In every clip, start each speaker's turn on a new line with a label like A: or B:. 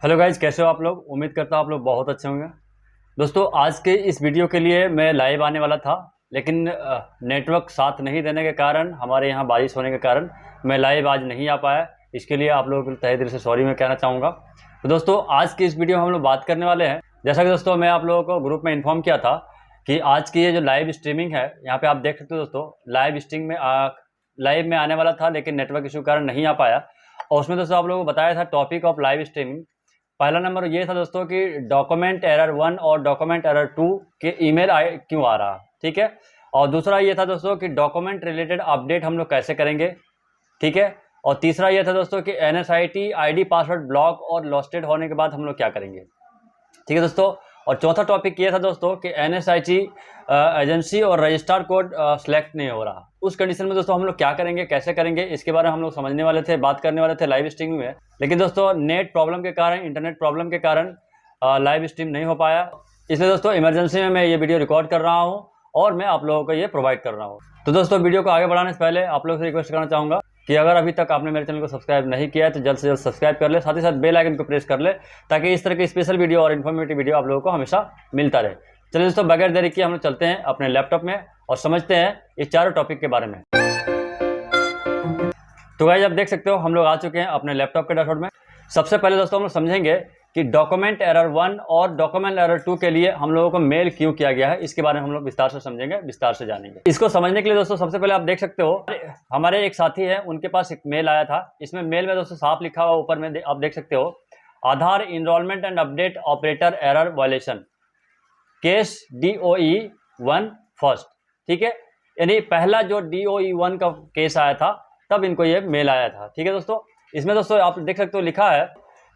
A: Hello guys, कैसे हो आप लोग। उम्मीद करता हूँ आप लोग बहुत अच्छे होंगे। दोस्तों, आज के इस वीडियो के लिए मैं लाइव आने वाला था, लेकिन नेटवर्क साथ नहीं देने के कारण, हमारे यहाँ बारिश होने के कारण मैं लाइव आज नहीं आ पाया। इसके लिए आप लोगों को तहे दिल से सॉरी मैं कहना चाहूँगा। तो दोस्तों, आज की इस वीडियो में हम लोग बात करने वाले हैं, जैसा कि दोस्तों मैं आप लोगों को ग्रुप में इन्फॉर्म किया था कि आज की ये जो लाइव स्ट्रीमिंग है, यहाँ पर आप देख सकते हो दोस्तों, लाइव में आने वाला था, लेकिन नेटवर्क इशू के कारण नहीं आ पाया। और उसमें दोस्तों आप लोगों को बताया था टॉपिक ऑफ लाइव स्ट्रीमिंग। पहला नंबर ये था दोस्तों कि डॉक्यूमेंट एरर 1 और डॉक्यूमेंट एरर 2 के ईमेल क्यों आ रहा, ठीक है। और दूसरा ये था दोस्तों कि डॉक्यूमेंट रिलेटेड अपडेट हम लोग कैसे करेंगे, ठीक है। और तीसरा ये था दोस्तों कि NSIT आईडी पासवर्ड ब्लॉक और लॉस्टेड होने के बाद हम लोग क्या करेंगे, ठीक है दोस्तों। और चौथा टॉपिक ये था दोस्तों कि NSIT एजेंसी और रजिस्ट्रार कोड सेलेक्ट नहीं हो रहा, उस कंडीशन में दोस्तों हम लोग क्या करेंगे, कैसे करेंगे, इसके बारे में हम लोग समझने वाले थे, बात करने वाले थे लाइव स्ट्रीमिंग में। लेकिन दोस्तों नेट प्रॉब्लम के कारण, इंटरनेट प्रॉब्लम के कारण लाइव स्ट्रीम नहीं हो पाया। इसलिए दोस्तों इमरजेंसी में मैं ये वीडियो रिकॉर्ड कर रहा हूँ और मैं आप लोगों को ये प्रोवाइड कर रहा हूँ। तो दोस्तों, वीडियो को आगे बढ़ाने से पहले आप लोगों से रिक्वेस्ट करना चाहूँगा कि अगर अभी तक आपने मेरे चैनल को सब्सक्राइब नहीं किया है तो जल्द से जल्द सब्सक्राइब कर ले, साथ ही साथ बेल आइकन को प्रेस कर ले, ताकि इस तरह की स्पेशल वीडियो और इन्फॉर्मेटिव वीडियो आप लोगों को हमेशा मिलता रहे। चलिए दोस्तों, बगैर देरी किए हम लोग चलते हैं अपने लैपटॉप में और समझते हैं इस चारों टॉपिक के बारे में। तो गाइस, आप देख सकते हो हम लोग आ चुके हैं अपने लैपटॉप के डैशबोर्ड में। सबसे पहले दोस्तों हम लोग समझेंगे कि डॉक्यूमेंट एरर 1 और डॉक्यूमेंट एरर 2 के लिए हम लोगों को मेल क्यों किया गया है, इसके बारे में हम लोग विस्तार से समझेंगे, विस्तार से जानेंगे। इसको समझने के लिए दोस्तों सबसे पहले आप देख सकते हो हमारे एक साथी है, उनके पास एक मेल आया था। इसमें मेल में दोस्तों साफ लिखा हुआ ऊपर में आप देख सकते हो, Aadhaar enrolment and update operator error violation case DOE 1 first, ठीक है। यानी पहला जो DOE 1 का केस आया था तब इनको ये मेल आया था, ठीक है दोस्तों। इसमें दोस्तों आप देख सकते हो लिखा है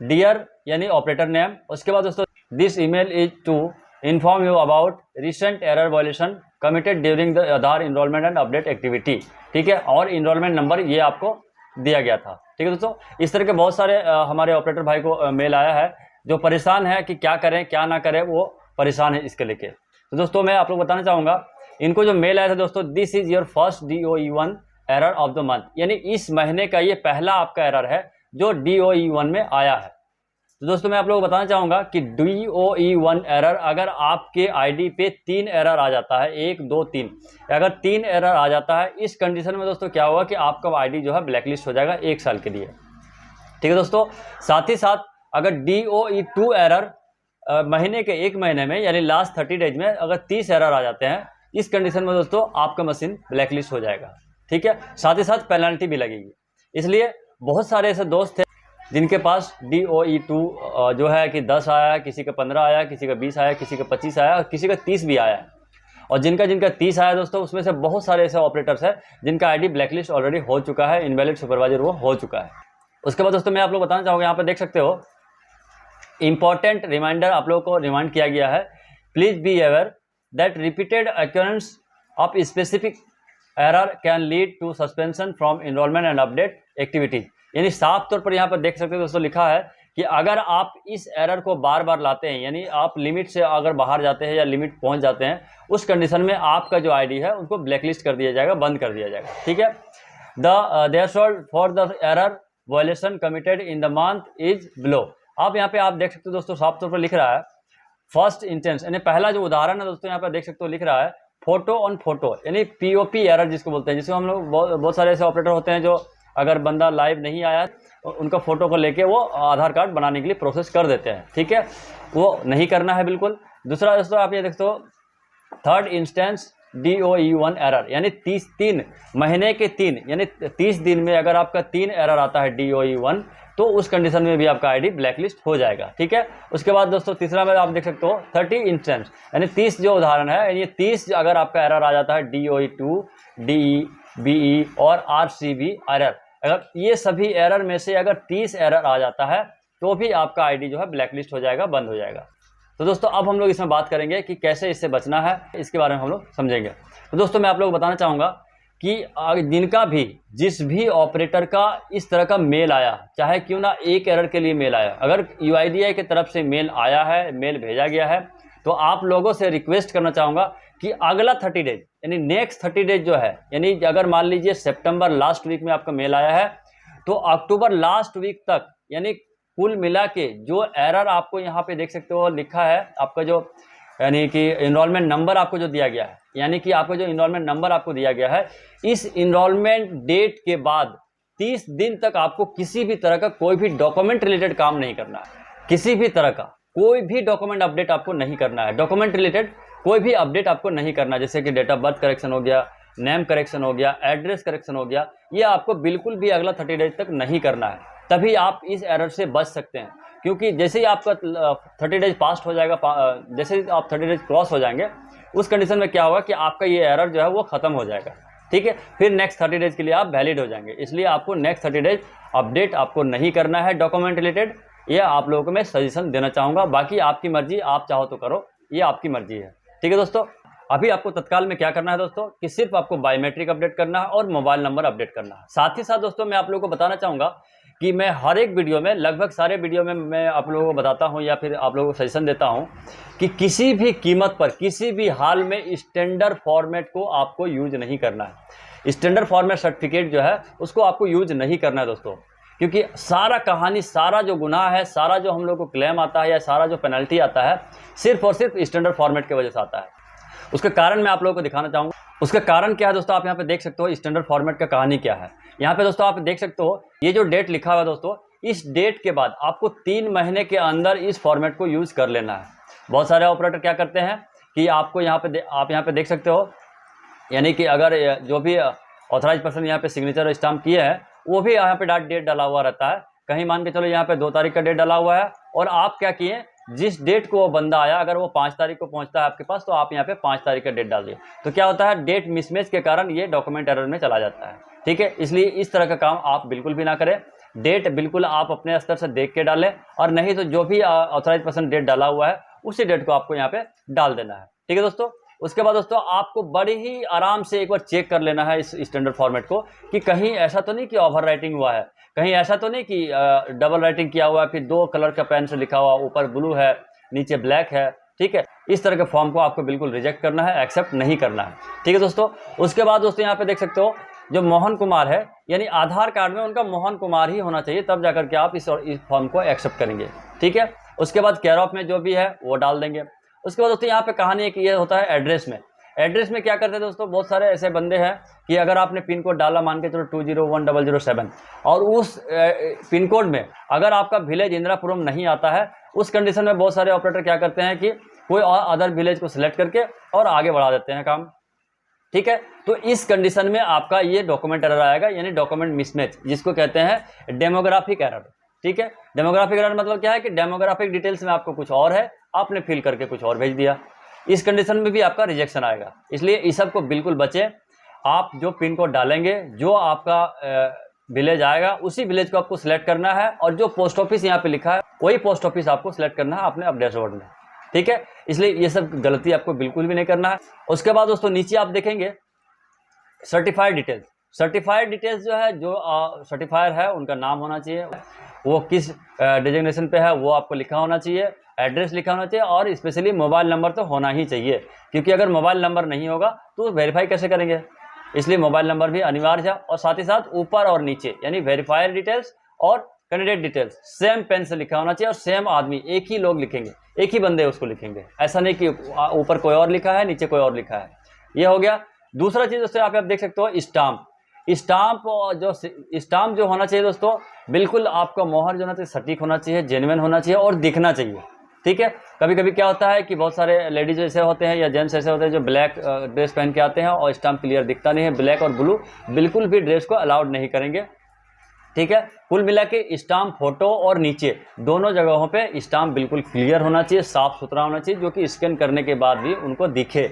A: डियर यानी ऑपरेटर नेम, उसके बाद दोस्तों this email is to inform you about recent error violation committed during the Aadhaar enrolment and update activity, ठीक है। और इनरोलमेंट नंबर ये आपको दिया गया था, ठीक है दोस्तों। इस तरह के बहुत सारे हमारे ऑपरेटर भाई को मेल आया है जो परेशान है कि क्या करें क्या ना करें, वो परेशान है इसके लेके। तो दोस्तों मैं आप लोग बताना चाहूँगा, इनको जो मेल आया था दोस्तों, this is your first DOE 1 error of the month, यानी इस महीने का ये पहला आपका एरर है जो DOE 1 में आया है। तो दोस्तों मैं आप लोगों को बताना चाहूँगा कि DOE 1 एरर अगर आपके आईडी पे 3 एरर आ जाता है, 1 2 3, अगर 3 एरर आ जाता है, इस कंडीशन में दोस्तों क्या होगा कि आपका आईडी जो है ब्लैकलिस्ट हो जाएगा 1 साल के लिए, ठीक है दोस्तों। साथ ही साथ अगर DOE 2 एरर महीने के 1 महीने में यानी लास्ट 30 डेज में अगर 30 एरर आ जाते हैं, इस कंडीशन में दोस्तों आपका मशीन ब्लैकलिस्ट हो जाएगा, ठीक है। साथ ही साथ पेनल्टी भी लगेगी। इसलिए बहुत सारे ऐसे दोस्त थे जिनके पास DOE 2 जो है कि 10 आया, किसी का 15 आया, किसी का 20 आया, किसी का 25 आया और किसी का 30 भी आया है। और जिनका 30 आया दोस्तों, उसमें से बहुत सारे ऐसे ऑपरेटर्स हैं जिनका आईडी ब्लैकलिस्ट ऑलरेडी हो चुका है, इनवैलिड सुपरवाइजर वो हो चुका है। उसके बाद दोस्तों मैं आप लोग बताना चाहूँगा, यहाँ पर देख सकते हो इंपॉर्टेंट रिमाइंडर आप लोगों को रिमाइंड किया गया है, please be aware that repeated occurrence of specific error can lead to suspension from enrolment and update activities. यानी साफ तौर पर यहाँ पर देख सकते हो दोस्तों लिखा है कि अगर आप इस एरर को बार बार लाते हैं, यानी आप लिमिट से अगर बाहर जाते हैं या लिमिट पहुंच जाते हैं, उस कंडीशन में आपका जो आईडी है उनको ब्लैकलिस्ट कर दिया जाएगा, बंद कर दिया जाएगा, ठीक है। Therefore for the error violation committed in the month is below. आप यहाँ पे आप देख सकते हो दोस्तों साफ तौर पर लिख रहा है फर्स्ट इंस्टेंस, यानी पहला जो उदाहरण है दोस्तों यहाँ पे देख सकते हो लिख रहा है फोटो ऑन फोटो, यानी POP एरर जिसको बोलते हैं, जिसको हम लोग बहुत सारे ऐसे ऑपरेटर होते हैं जो अगर बंदा लाइव नहीं आया उनका फोटो को लेके वो आधार कार्ड बनाने के लिए प्रोसेस कर देते हैं, ठीक है। वो नहीं करना है बिल्कुल। दूसरा दोस्तों आप ये देखते हो थर्ड इंस्टेंस DOE 1 एरर, यानी 3 महीने के 3 यानी 30 दिन में अगर आपका 3 एरर आता है DOE 1, तो उस कंडीशन में भी आपका आईडी ब्लैकलिस्ट हो जाएगा, ठीक है। उसके बाद दोस्तों तीसरा में आप देख सकते हो 30 इंस्टेंस, यानी 30 जो उदाहरण है, यानी 30 अगर आपका एरर आ जाता है DOE 2, DE, BE और RCB एरर, अगर ये सभी एरर में से अगर 30 एरर आ जाता है तो भी आपका आईडी जो है ब्लैकलिस्ट हो जाएगा, बंद हो जाएगा। तो दोस्तों अब हम लोग इसमें बात करेंगे कि कैसे इससे बचना है, इसके बारे में हम लोग समझेंगे। तो दोस्तों मैं आप लोग को बताना चाहूँगा कि जिनका भी जिस भी ऑपरेटर का इस तरह का मेल आया, चाहे क्यों ना एक एरर के लिए मेल आया, अगर UIDAI की तरफ से मेल आया है, मेल भेजा गया है, तो आप लोगों से रिक्वेस्ट करना चाहूँगा कि अगला 30 डेज यानी नेक्स्ट 30 डेज जो है, यानी अगर मान लीजिए सितंबर लास्ट वीक में आपका मेल आया है, तो अक्टूबर लास्ट वीक तक यानी कुल मिला के जो एरर आपको यहाँ पे देख सकते हो लिखा है, आपका जो यानी कि इनरोलमेंट नंबर आपको जो दिया गया है, यानी कि आपको जो इनरोलमेंट नंबर आपको दिया गया है, इस इनरोलमेंट डेट के बाद 30 दिन तक आपको किसी भी तरह का कोई भी डॉक्यूमेंट रिलेटेड काम नहीं करना है। किसी भी तरह का कोई भी डॉक्यूमेंट अपडेट आपको नहीं करना है। डॉक्यूमेंट रिलेटेड कोई भी अपडेट आपको नहीं करना है, जैसे कि डेट ऑफ बर्थ करेक्शन हो गया, नेम करेक्शन हो गया, एड्रेस करेक्शन हो गया, ये आपको बिल्कुल भी अगला 30 डेज तक नहीं करना है। तभी आप इस एरर से बच सकते हैं, क्योंकि जैसे ही आपका 30 डेज पास्ट हो जाएगा, जैसे ही आप 30 डेज क्रॉस हो जाएंगे, उस कंडीशन में क्या होगा कि आपका ये एरर जो है वो खत्म हो जाएगा। ठीक है, फिर नेक्स्ट 30 डेज के लिए आप वैलिड हो जाएंगे। इसलिए आपको नेक्स्ट 30 डेज अपडेट आपको नहीं करना है डॉक्यूमेंट रिलेटेड। ये आप लोगों को मैं सजेशन देना चाहूँगा। बाकी आपकी मर्जी, आप चाहो तो करो, ये आपकी मर्जी है। ठीक है दोस्तों, अभी आपको तत्काल में क्या करना है दोस्तों कि सिर्फ आपको बायोमेट्रिक अपडेट करना है और मोबाइल नंबर अपडेट करना है। साथ ही साथ दोस्तों मैं आप लोगों को बताना चाहूँगा कि मैं हर एक वीडियो में, लगभग सारे वीडियो में मैं आप लोगों को बताता हूं या फिर आप लोगों को सजेशन देता हूं कि किसी भी कीमत पर, किसी भी हाल में स्टैंडर्ड फॉर्मेट को आपको यूज नहीं करना है। स्टैंडर्ड फॉर्मेट सर्टिफिकेट जो है उसको आपको यूज नहीं करना है दोस्तों, क्योंकि सारा कहानी, सारा जो गुनाह है, सारा जो हम लोग को क्लेम आता है या सारा जो पेनल्टी आता है, सिर्फ और सिर्फ स्टैंडर्ड फॉर्मेट की वजह से आता है। उसके कारण मैं आप लोगों को दिखाना चाहूँगा। उसका कारण क्या है दोस्तों, आप यहाँ पे देख सकते हो स्टैंडर्ड फॉर्मेट का कहानी क्या है। यहाँ पे दोस्तों आप देख सकते हो ये जो डेट लिखा हुआ है दोस्तों, इस डेट के बाद आपको 3 महीने के अंदर इस फॉर्मेट को यूज़ कर लेना है। बहुत सारे ऑपरेटर क्या करते हैं कि आपको यहाँ पे आप यहाँ पे देख सकते हो, यानी कि अगर जो भी ऑथराइज पर्सन यहाँ पे सिग्नेचर और स्टाम्प किए हैं, वो भी यहाँ पे डेट डाला हुआ रहता है। कहीं मान के चलो यहाँ पे 2 तारीख का डेट डाला हुआ है, और आप क्या किए, जिस डेट को वो बंदा आया, अगर वो 5 तारीख को पहुंचता है आपके पास, तो आप यहाँ पे 5 तारीख का डेट डाल दिए। तो क्या होता है, डेट मिसमैच के कारण ये डॉक्यूमेंट एरर में चला जाता है। ठीक है, इसलिए इस तरह का काम आप बिल्कुल भी ना करें। डेट बिल्कुल आप अपने स्तर से देख के डालें, और नहीं तो जो भी ऑथराइज पर्सन डेट डाला हुआ है उसी डेट को आपको यहाँ पे डाल देना है। ठीक है दोस्तों, उसके बाद दोस्तों आपको बड़ी ही आराम से एक बार चेक कर लेना है इस स्टैंडर्ड फॉर्मेट को कि कहीं ऐसा तो नहीं कि ओवर राइटिंग हुआ है, कहीं ऐसा तो नहीं कि डबल राइटिंग किया हुआ है, फिर 2 कलर का पेन से लिखा हुआ, ऊपर ब्लू है नीचे ब्लैक है। ठीक है, इस तरह के फॉर्म को आपको बिल्कुल रिजेक्ट करना है, एक्सेप्ट नहीं करना है। ठीक है दोस्तों, उसके बाद दोस्तों यहाँ पे देख सकते हो जो मोहन कुमार है, यानी आधार कार्ड में उनका मोहन कुमार ही होना चाहिए, तब जाकर के आप इस फॉर्म को एक्सेप्ट करेंगे। ठीक है, उसके बाद केयर ऑफ में जो भी है वो डाल देंगे। उसके बाद दोस्तों यहाँ पे कहानी एक ये होता है एड्रेस में। एड्रेस में क्या करते हैं दोस्तों, बहुत सारे ऐसे बंदे हैं कि अगर आपने पिन कोड डाला, मान के चलो 201007, और उस पिन कोड में अगर आपका विलेज इंदिरापुरम नहीं आता है, उस कंडीशन में बहुत सारे ऑपरेटर क्या करते हैं कि कोई और अदर विलेज को सिलेक्ट करके और आगे बढ़ा देते हैं काम। ठीक है, तो इस कंडीशन में आपका ये डॉक्यूमेंट एरर आएगा, यानी डॉक्यूमेंट मिसमैच, जिसको कहते हैं डेमोग्राफिक एरर। ठीक है, डेमोग्राफिक एरर मतलब क्या है कि डेमोग्राफिक डिटेल्स में आपको कुछ और है, आपने फिल करके कुछ और भेज दिया। इस कंडीशन में भी आपका रिजेक्शन आएगा। इसलिए इस सब को बिल्कुल बचें। आप जो पिन कोड डालेंगे, जो आपका विलेज आएगा, उसी विलेज को आपको सिलेक्ट करना है, और जो पोस्ट ऑफिस यहाँ पे लिखा है वही पोस्ट ऑफिस आपको सिलेक्ट करना है अपने डैशबोर्ड में। ठीक है, इसलिए ये सब गलती आपको बिल्कुल भी नहीं करना है। उसके बाद दोस्तों नीचे आप देखेंगे सर्टिफाइड डिटेल्स। सर्टिफाइड डिटेल्स जो है, जो सर्टिफायर है उनका नाम होना चाहिए, वो किस डिजिग्नेशन पे है वो आपको लिखा होना चाहिए, एड्रेस लिखा होना चाहिए, और स्पेशली मोबाइल नंबर तो होना ही चाहिए, क्योंकि अगर मोबाइल नंबर नहीं होगा तो वेरीफाई कैसे करेंगे। इसलिए मोबाइल नंबर भी अनिवार्य है। और साथ ही साथ ऊपर और नीचे, यानी वेरीफायर डिटेल्स और कैंडिडेट डिटेल्स सेम पेन से लिखा होना चाहिए, और सेम आदमी, एक ही लोग लिखेंगे, एक ही बंदे उसको लिखेंगे। ऐसा नहीं कि ऊपर कोई और लिखा है नीचे कोई और लिखा है। ये हो गया। दूसरा चीज़ दोस्तों आप देख सकते हो स्टाम्प। स्टाम्प जो होना चाहिए दोस्तों, बिल्कुल आपका मोहर जो होना चाहिए सटीक होना चाहिए, जेन्युइन होना चाहिए और दिखना चाहिए। ठीक है, कभी कभी क्या होता है कि बहुत सारे लेडीज ऐसे होते हैं या जेंट्स ऐसे होते हैं जो ब्लैक ड्रेस पहन के आते हैं और स्टाम्प क्लियर दिखता नहीं है। ब्लैक और ब्लू बिल्कुल भी ड्रेस को अलाउड नहीं करेंगे। ठीक है, कुल मिला के स्टाम्प फोटो और नीचे दोनों जगहों पे स्टाम्प बिल्कुल क्लियर होना चाहिए, साफ सुथरा होना चाहिए, जो कि स्कैन करने के बाद भी उनको दिखे,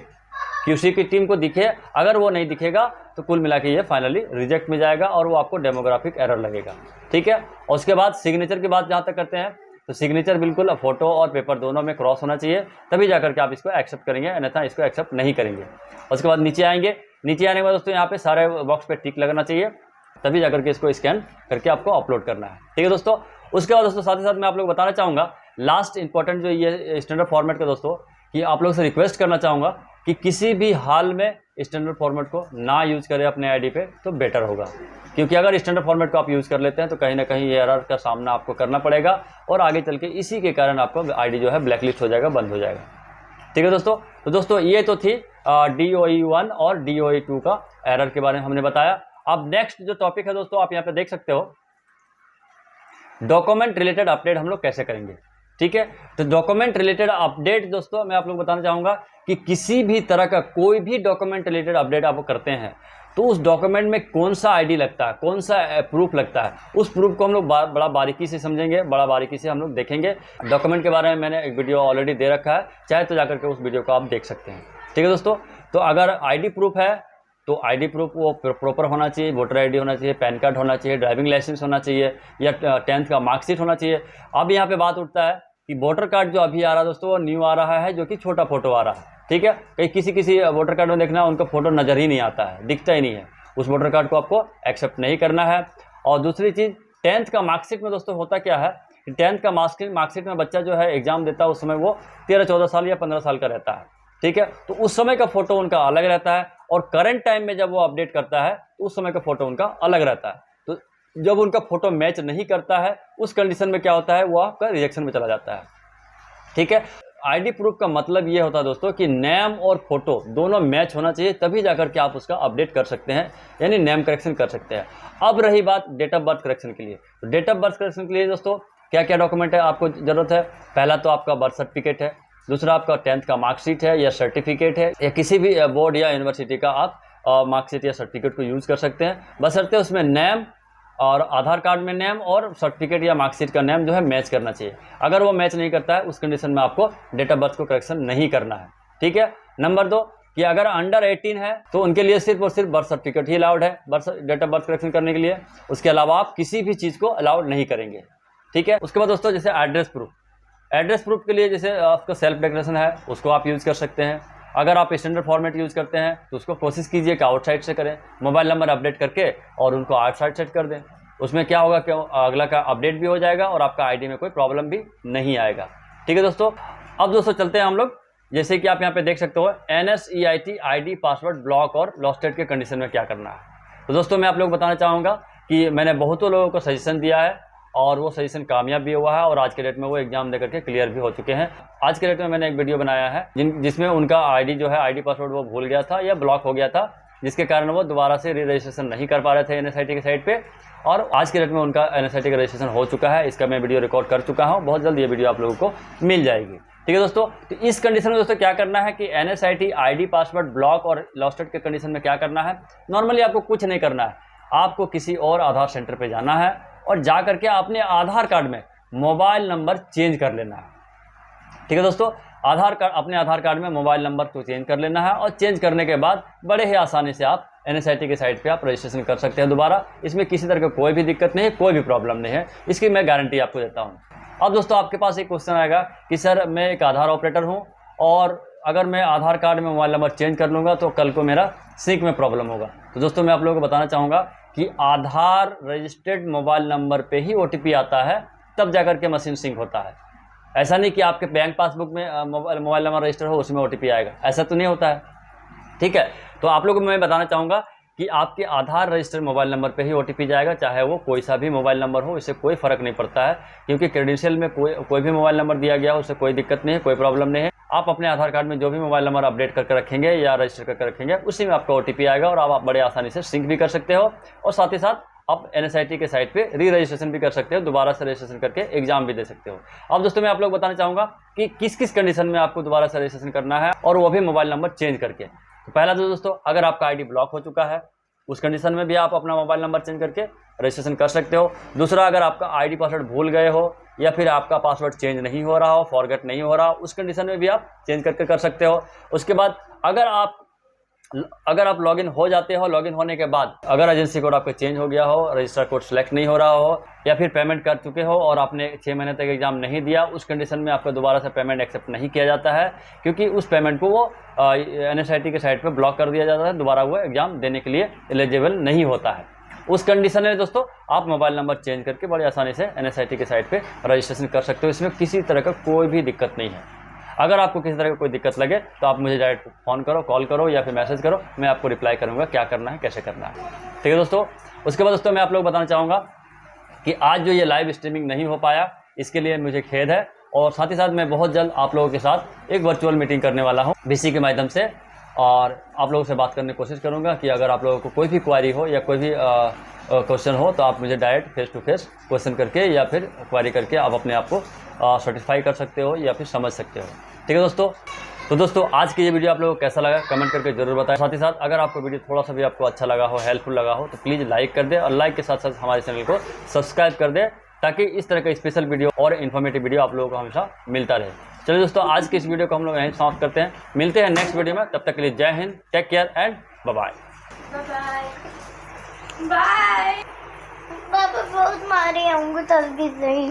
A: QC की टीम को दिखे। अगर वो नहीं दिखेगा तो कुल मिला के ये फाइनली रिजेक्ट में जाएगा और वो आपको डेमोग्राफिक एरर लगेगा। ठीक है, और उसके बाद सिग्नेचर की बात जहाँ तक करते हैं, तो सिग्नेचर बिल्कुल फोटो और पेपर दोनों में क्रॉस होना चाहिए, तभी जाकर के आप इसको एक्सेप्ट करेंगे, अन्यथा इसको एक्सेप्ट नहीं करेंगे। उसके बाद नीचे आएंगे, नीचे आने के बाद दोस्तों यहाँ पे सारे बॉक्स पे टिक लगना चाहिए, तभी जाकर के इसको स्कैन करके आपको अपलोड करना है। ठीक है दोस्तों, उसके बाद दोस्तों साथ ही साथ मैं आप लोग बताना चाहूँगा लास्ट इंपॉर्टेंट जो ये स्टैंडर्ड फॉर्मेट का दोस्तों, कि आप लोग से रिक्वेस्ट करना चाहूँगा कि किसी भी हाल में स्टैंडर्ड फॉर्मेट को ना यूज़ करें अपने आईडी पे तो बेटर होगा, क्योंकि अगर स्टैंडर्ड फॉर्मेट को आप यूज़ कर लेते हैं तो कहीं ना कहीं ये एरर का सामना आपको करना पड़ेगा और आगे चल के इसी के कारण आपका आईडी जो है ब्लैकलिस्ट हो जाएगा, बंद हो जाएगा। ठीक है दोस्तों, तो दोस्तों ये तो थी DOE1 और DOE2 का एरर के बारे में हमने बताया। अब नेक्स्ट जो टॉपिक है दोस्तों, आप यहाँ पे देख सकते हो, डॉक्यूमेंट रिलेटेड अपडेट हम लोग कैसे करेंगे। ठीक है, तो डॉक्यूमेंट रिलेटेड अपडेट दोस्तों मैं आप लोग बताना चाहूँगा कि किसी भी तरह का कोई भी डॉक्यूमेंट रिलेटेड अपडेट आप करते हैं तो उस डॉक्यूमेंट में कौन सा आईडी लगता है, कौन सा प्रूफ लगता है, उस प्रूफ को हम लोग बड़ा बारीकी से समझेंगे, बड़ा बारीकी से हम लोग देखेंगे। डॉक्यूमेंट के बारे में मैंने एक वीडियो ऑलरेडी दे रखा है, चाहे तो जाकर के उस वीडियो को आप देख सकते हैं। ठीक है दोस्तों, तो अगर आईडी प्रूफ है तो आईडी प्रूफ वो प्रॉपर होना चाहिए, वोटर आईडी होना चाहिए, पैन कार्ड होना चाहिए, ड्राइविंग लाइसेंस होना चाहिए या 10th का मार्कशीट होना चाहिए। अब यहाँ पे बात उठता है कि वोटर कार्ड जो अभी आ रहा है दोस्तों वो न्यू आ रहा है, जो कि छोटा फोटो आ रहा है। ठीक है, कहीं किसी वोटर कार्ड में देखना उनका फोटो नज़र ही नहीं आता है, दिखता ही नहीं है, उस वोटर कार्ड को आपको एक्सेप्ट नहीं करना है। और दूसरी चीज़ 10th का मार्कशीट में दोस्तों होता क्या है कि 10th का मार्कशीट में बच्चा जो है एग्जाम देता है उस समय वो 13-14 साल या 15 साल का रहता है। ठीक है, तो उस समय का फोटो उनका अलग रहता है और करंट टाइम में जब वो अपडेट करता है तो उस समय का फोटो उनका अलग रहता है। तो जब उनका फोटो मैच नहीं करता है उस कंडीशन में क्या होता है, वो आपका रिजेक्शन में चला जाता है। ठीक है, आईडी प्रूफ का मतलब ये होता है दोस्तों कि नेम और फोटो दोनों मैच होना चाहिए, तभी जाकर के आप उसका अपडेट कर सकते हैं, यानी नेम करेक्शन कर सकते हैं। अब रही बात डेट ऑफ बर्थ करेक्शन के लिए, तो डेट ऑफ बर्थ करेक्शन के लिए दोस्तों क्या क्या डॉक्यूमेंट है आपको ज़रूरत है। पहला तो आपका बर्थ सर्टिफिकेट है, दूसरा आपका 10th का मार्कशीट है या सर्टिफिकेट है, या किसी भी बोर्ड या यूनिवर्सिटी का आप मार्कशीट या सर्टिफिकेट को यूज़ कर सकते हैं, बशर्ते उसमें नेम और आधार कार्ड में नेम और सर्टिफिकेट या मार्कशीट का नेम जो है मैच करना चाहिए। अगर वो मैच नहीं करता है उस कंडीशन में आपको डेट ऑफ बर्थ को करेक्शन नहीं करना है। ठीक है, नंबर 2 कि अगर अंडर 18 है तो उनके लिए सिर्फ और सिर्फ बर्थ सर्टिफिकेट ही अलाउड है डेट ऑफ बर्थ करेक्शन करने के लिए, उसके अलावा आप किसी भी चीज़ को अलाउड नहीं करेंगे। ठीक है, उसके बाद दोस्तों जैसे एड्रेस प्रूफ के लिए जैसे आपका सेल्फ डिक्लेरेशन है उसको आप यूज़ कर सकते हैं। अगर आप स्टैंडर्ड फॉर्मेट यूज़ करते हैं तो उसको कोशिश कीजिए कि आउटसाइड से करें, मोबाइल नंबर अपडेट करके और उनको आउटसाइड सेट कर दें। उसमें क्या होगा कि अगला का अपडेट भी हो जाएगा और आपका आईडी में कोई प्रॉब्लम भी नहीं आएगा। ठीक है दोस्तों, अब दोस्तों चलते हैं हम लोग, जैसे कि आप यहाँ पे देख सकते हो NSEIT आईडी पासवर्ड ब्लॉक और लॉस्टेड के कंडीशन में क्या करना है। तो दोस्तों मैं आप लोग बताना चाहूँगा कि मैंने बहुतों लोगों को सजेशन दिया है और वो सजेशन कामयाब भी हुआ है और आज के डेट में वो एग्जाम दे करके क्लियर भी हो चुके हैं। आज के डेट में मैंने एक वीडियो बनाया है जिसमें उनका आईडी जो है आईडी पासवर्ड वो भूल गया था या ब्लॉक हो गया था, जिसके कारण वो दोबारा से री रजिस्ट्रेशन नहीं कर पा रहे थे NSIT की साइट पे, और आज के डेट में उनका NSIT का रजिस्ट्रेशन हो चुका है। इसका मैं वीडियो रिकॉर्ड कर चुका हूँ, बहुत जल्द ये वीडियो आप लोगों को मिल जाएगी। ठीक है दोस्तों, तो इस कंडीशन में दोस्तों क्या करना है कि NSIT आईडी पासवर्ड ब्लॉक और लॉस्टेड के कंडीशन में क्या करना है, नॉर्मली आपको कुछ नहीं करना है, आपको किसी और आधार सेंटर पर जाना है और जा करके अपने आधार कार्ड में मोबाइल नंबर चेंज कर लेना है। ठीक है दोस्तों, अपने आधार कार्ड में मोबाइल नंबर को चेंज कर लेना है और चेंज करने के बाद बड़े ही आसानी से आप NSIT की साइट पे आप रजिस्ट्रेशन कर सकते हैं दोबारा। इसमें किसी तरह का कोई भी दिक्कत नहीं है, कोई भी प्रॉब्लम नहीं है, इसकी मैं गारंटी आपको देता हूँ। अब दोस्तों आपके पास एक क्वेश्चन आएगा कि सर मैं एक आधार ऑपरेटर हूँ और अगर मैं आधार कार्ड में मोबाइल नंबर चेंज कर लूँगा तो कल को मेरा सिंक में प्रॉब्लम होगा। तो दोस्तों मैं आप लोगों को बताना चाहूँगा कि आधार रजिस्टर्ड मोबाइल नंबर पे ही OTP आता है, तब जाकर के मशीन सिंक होता है। ऐसा नहीं कि आपके बैंक पासबुक में मोबाइल नंबर रजिस्टर हो उसमें OTP आएगा, ऐसा तो नहीं होता है। ठीक है, तो आप लोगों को मैं बताना चाहूँगा कि आपके आधार रजिस्टर्ड मोबाइल नंबर पे ही OTP जाएगा, चाहे वो कोई सा भी मोबाइल नंबर हो, इससे कोई फ़र्क नहीं पड़ता है, क्योंकि क्रेडेंशियल में कोई भी मोबाइल नंबर दिया गया हो उससे कोई दिक्कत नहीं है, कोई प्रॉब्लम नहीं है। आप अपने आधार कार्ड में जो भी मोबाइल नंबर अपडेट करके रखेंगे या रजिस्टर करके रखेंगे उसी में आपका OTP आएगा और आप बड़े आसानी से सिंक भी कर सकते हो और साथ ही साथ आप NSIT के साइट पे री रजिस्ट्रेशन भी कर सकते हो, दोबारा से रजिस्ट्रेशन करके एग्जाम भी दे सकते हो। अब दोस्तों मैं आप लोग बताना चाहूँगा कि किस किस कंडीशन में आपको दोबारा से रजिस्ट्रेशन करना है और वो भी मोबाइल नंबर चेंज करके। तो पहला तो दोस्तों अगर आपका आईडी ब्लॉक हो चुका है उस कंडीशन में भी आप अपना मोबाइल नंबर चेंज करके रजिस्ट्रेशन कर सकते हो। दूसरा, अगर आपका आईडी पासवर्ड भूल गए हो या फिर आपका पासवर्ड चेंज नहीं हो रहा हो, फॉरगेट नहीं हो रहा हो, उस कंडीशन में भी आप चेंज करके कर सकते हो। उसके बाद अगर आप लॉगिन हो जाते हो, लॉगिन होने के बाद अगर एजेंसी कोड आपका चेंज हो गया हो, रजिस्टर कोड सेलेक्ट नहीं हो रहा हो या फिर पेमेंट कर चुके हो और आपने 6 महीने तक एग्जाम नहीं दिया, उस कंडीशन में आपका दोबारा से पेमेंट एक्सेप्ट नहीं किया जाता है, क्योंकि उस पेमेंट को वो NSIT के साइट पे ब्लॉक कर दिया जाता है, दोबारा वो एग्जाम देने के लिए एलिजिबल नहीं होता है। उस कंडीशन में दोस्तों आप मोबाइल नंबर चेंज करके बड़ी आसानी से NSIT के साइट पे रजिस्ट्रेशन कर सकते हो, इसमें किसी तरह का कोई भी दिक्कत नहीं है। अगर आपको किसी तरह की कोई दिक्कत लगे तो आप मुझे डायरेक्ट फ़ोन करो, कॉल करो या फिर मैसेज करो, मैं आपको रिप्लाई करूँगा क्या करना है, कैसे करना है। ठीक है दोस्तों। उसके बाद दोस्तों मैं आप लोग बताना चाहूँगा कि आज जो ये लाइव स्ट्रीमिंग नहीं हो पाया, इसके लिए मुझे खेद है। और साथ ही साथ मैं बहुत जल्द आप लोगों के साथ एक वर्चुअल मीटिंग करने वाला हूँ VC के माध्यम से, और आप लोगों से बात करने की कोशिश करूँगा कि अगर आप लोगों को कोई भी क्वारी हो या कोई भी क्वेश्चन हो तो आप मुझे direct face to face question करके या फिर क्वारी करके आप अपने आप को सर्टिफाई कर सकते हो या फिर समझ सकते हो। ठीक है दोस्तों। तो दोस्तों आज की ये वीडियो आप लोगों को कैसा लगा कमेंट करके जरूर बताएं। साथ ही साथ अगर आपको वीडियो थोड़ा सा भी आपको अच्छा लगा हो, हेल्पफुल लगा हो, तो प्लीज़ लाइक कर दे और लाइक के साथ साथ हमारे चैनल को सब्सक्राइब कर दे, ताकि इस तरह का स्पेशल वीडियो और इन्फॉर्मेटिव वीडियो आप लोगों को हमेशा मिलता रहे। चलिए दोस्तों, आज की इस वीडियो को हम लोग यहीं समाप्त करते हैं। मिलते हैं नेक्स्ट वीडियो में, तब तक के लिए Jai Hind, take care and bye bye.
B: Bye. पापा बहुत मारे होंगे तलगी से ही।